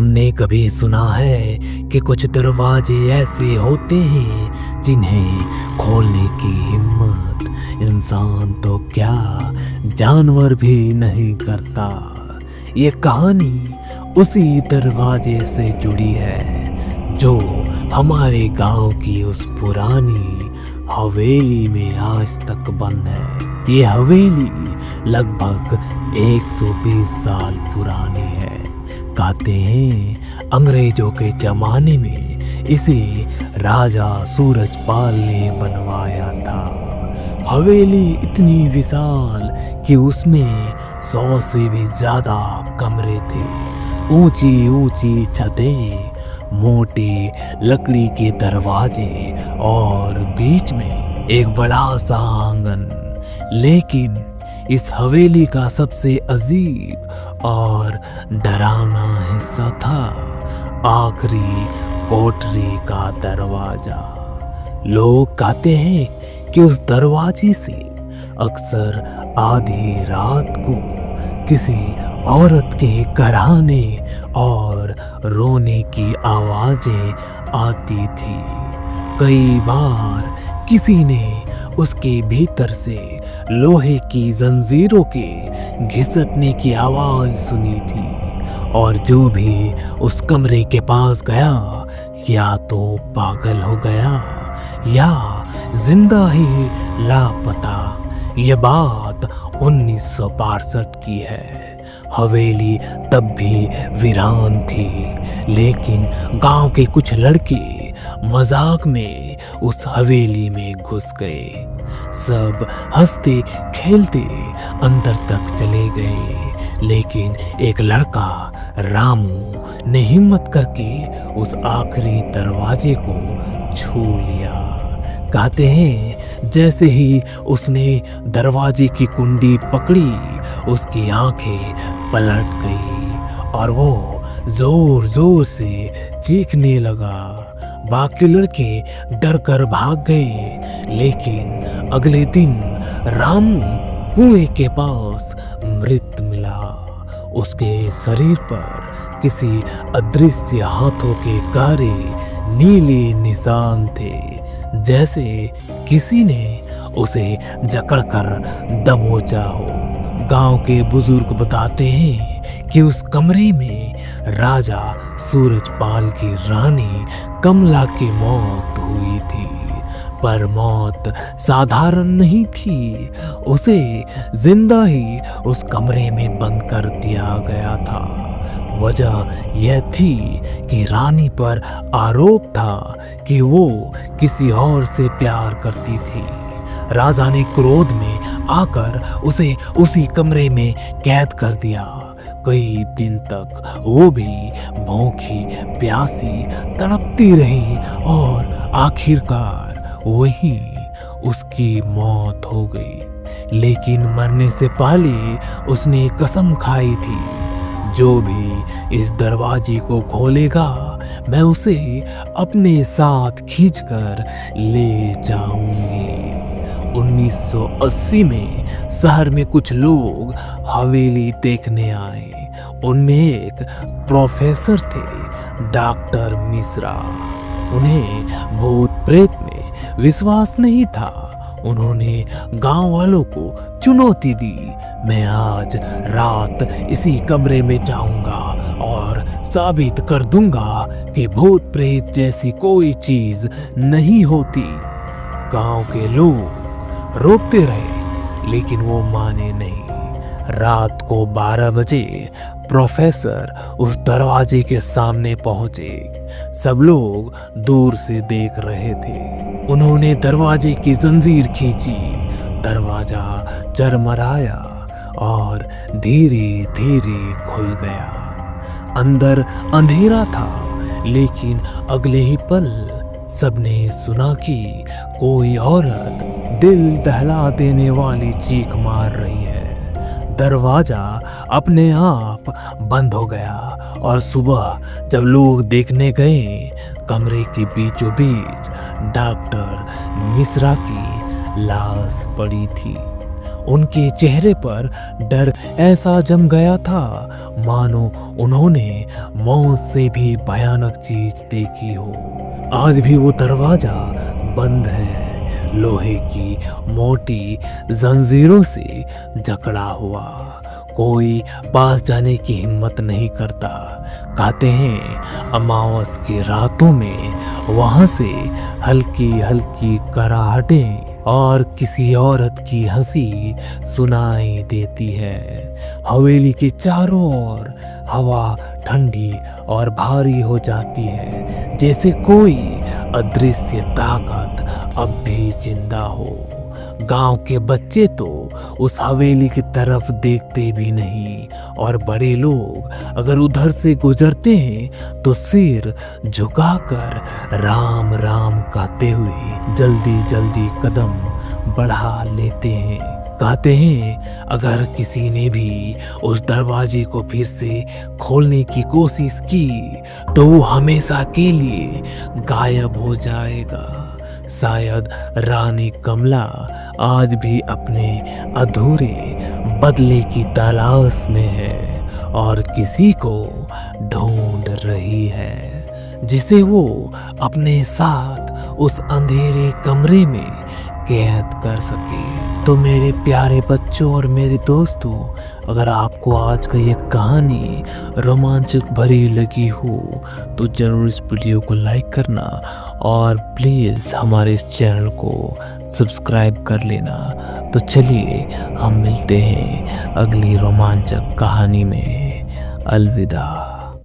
तुमने कभी सुना है कि कुछ दरवाजे ऐसे होते हैं जिन्हें खोलने की हिम्मत इंसान तो क्या जानवर भी नहीं करता। ये कहानी उसी दरवाजे से जुड़ी है जो हमारे गांव की उस पुरानी हवेली में आज तक बंद है। ये हवेली लगभग 120 साल पुरानी है। कहते हैं अंग्रेजों के जमाने में इसे राजा सूरजपाल ने बनवाया था। हवेली इतनी विशाल कि उसमें 100 से भी ज्यादा कमरे थे। ऊंची ऊंची छतें, मोटे लकड़ी के दरवाजे और बीच में एक बड़ा सा आंगन। लेकिन इस हवेली का सबसे अजीब और डरावना हिस्सा था आखिरी कोठरी का दरवाजा। लोग कहते हैं कि उस दरवाजे से अक्सर आधी रात को किसी औरत के कराहने और रोने की आवाजें आती थी। कई बार किसी ने उसके भीतर से लोहे की जंजीरों के घिसटने की आवाज सुनी थी, और जो भी उस कमरे के पास गया या तो पागल हो गया या जिंदा ही लापता। यह बात 1962 की है। हवेली तब भी वीरान थी, लेकिन गांव के कुछ लड़के मजाक में उस हवेली में घुस गए। सब हंसते खेलते अंदर तक चले गए, लेकिन एक लड़का रामू ने हिम्मत करके उस आखिरी दरवाजे को छू लिया। कहते हैं जैसे ही उसने दरवाजे की कुंडी पकड़ी, उसकी आंखें पलट गई और वो जोर जोर से चीखने लगा। बाकी लड़के डर कर भाग गए, लेकिन अगले दिन रामू कुएं के पास मृत मिला। उसके शरीर पर किसी अदृश्य हाथों के गहरे नीले निशान थे, जैसे किसी ने उसे जकड़कर दबोचा हो। गांव के बुजुर्ग बताते हैं कि उस कमरे में राजा सूरजपाल की रानी कमला की मौत हुई थी। पर मौत साधारण नहीं थी, उसे जिंदा ही उस कमरे में बंद कर दिया गया था। वजह यह थी कि रानी पर आरोप था कि वो किसी और से प्यार करती थी। राजा ने क्रोध में आकर उसे उसी कमरे में कैद कर दिया। कई दिन तक वो भी भूखी प्यासी तड़पती रही और आखिरकार वहीं उसकी मौत हो गई। लेकिन मरने से पहले उसने कसम खाई थी, जो भी इस दरवाजे को खोलेगा मैं उसे अपने साथ खींचकर ले जाऊंगी। 1980 में शहर में कुछ लोग हवेली देखने आए। उनमें एक प्रोफेसर थे, डॉक्टर मिश्रा। उन्हें भूत प्रेत में विश्वास नहीं था। उन्होंने गांव वालों को चुनौती दी, मैं आज रात इसी कमरे में जाऊंगा और साबित कर दूंगा कि भूत प्रेत जैसी कोई चीज नहीं होती। गांव के लोग रोकते रहे, लेकिन वो माने नहीं। रात को 12 बजे प्रोफेसर उस दरवाजे के सामने पहुंचे। सब लोग दूर से देख रहे थे। उन्होंने दरवाजे की जंजीर खींची, दरवाजा चरमराया और धीरे धीरे खुल गया। अंदर अंधेरा था, लेकिन अगले ही पल सबने सुना कि कोई औरत दिल दहला देने वाली चीख मार रही है। दरवाजा अपने आप बंद हो गया और सुबह जब लोग देखने गए, कमरे के बीचों बीच डॉक्टर मिश्रा की लाश पड़ी थी। उनके चेहरे पर डर ऐसा जम गया था मानो उन्होंने मौत से भी भयानक चीज देखी हो। आज भी वो दरवाजा बंद है, लोहे की मोटी जंजीरों से जकड़ा हुआ। कोई पास जाने की हिम्मत नहीं करता। कहते हैं अमावस की रातों में वहां से हल्की हल्की कराहटें और किसी औरत की हंसी सुनाई देती है। हवेली के चारों ओर हवा ठंडी और भारी हो जाती है, जैसे कोई अदृश्य ताकत अब भी जिंदा हो। गांव के बच्चे तो उस हवेली की तरफ देखते भी नहीं, और बड़े लोग अगर उधर से गुजरते हैं तो सिर झुकाकर राम राम कहते हुए जल्दी जल्दी कदम बढ़ा लेते हैं। कहते हैं अगर किसी ने भी उस दरवाजे को फिर से खोलने की कोशिश की तो वो हमेशा के लिए गायब हो जाएगा। शायद रानी कमला आज भी अपने अधूरे बदले की तलाश में है और किसी को ढूंढ रही है जिसे वो अपने साथ उस अंधेरे कमरे में कैद कर सके। तो मेरे प्यारे बच्चों और मेरे दोस्तों, अगर आपको आज का ये कहानी रोमांचक भरी लगी हो तो ज़रूर इस वीडियो को लाइक करना और प्लीज़ हमारे इस चैनल को सब्सक्राइब कर लेना। तो चलिए हम मिलते हैं अगली रोमांचक कहानी में। अलविदा।